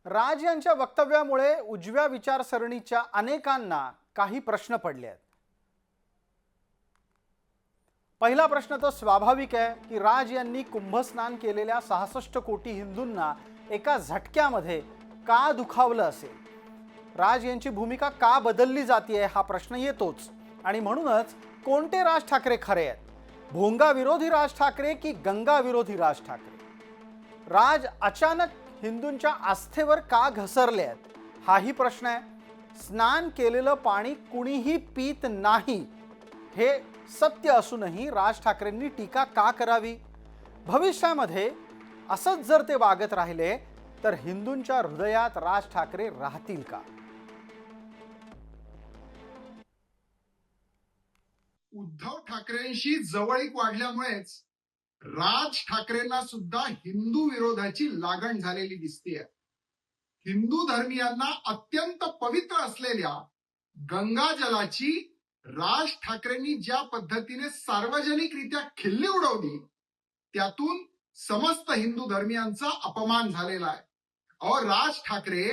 राज यांच्या वक्तव्यामुळे उजव्या विचारसरणीच्या अनेकांना काही प्रश्न पडले आहेत। पहिला प्रश्न तर स्वाभाविक आहे की राज यांनी कुंभस्नान केलेल्या 66 कोटी हिंदूंना एका झटक्यामध्ये का दुखावलं असेल? राज यांची भूमिका का बदलली जाते हा प्रश्न येतोच। आणि म्हणूनच कोणते राज ठाकरे खरे आहेत? भोंगा विरोधी राज ठाकरे की गंगा विरोधी राज ठाकरे? राज अचानक हिंदूंच्या आस्थेवर का घसरले आहेत हाही प्रश्न आहे। स्नान केलेलं पाणी कुणीही पीत नाही हे सत्य असूनही राज ठाकरेंनी टीका का करावी? भविष्यामध्ये असंच जर ते वागत राहिले तर हिंदूंच्या हृदयात राज ठाकरे राहतील का? उद्धव ठाकरेंशी जवळीक वाढल्यामुळेच राज ठाकरेंना सुद्धा हिंदू विरोधाची लागण झालेली दिसतेय। हिंदू धर्मियांना अत्यंत पवित्र असलेल्या गंगा जलाची राज ठाकरेंनी ज्या पद्धतीने सार्वजनिकरित्या खिल्ली उडवली त्यातून समस्त हिंदू धर्मियांचा अपमान झालेला आहे। और राज ठाकरे,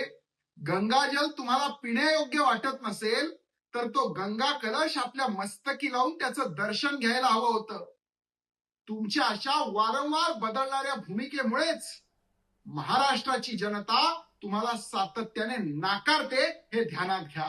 गंगाजल तुम्हाला पिण्यायोग्य वाटत नसेल तर तो गंगा कलश आपल्या मस्तकी लावून त्याचं दर्शन घ्यायला हवं होतं। तुमच्या अशा वारंवार बदलणाऱ्या भूमिकेमुळेच महाराष्ट्राची जनता तुम्हाला सातत्याने नाकारते हे ध्यानात घ्या।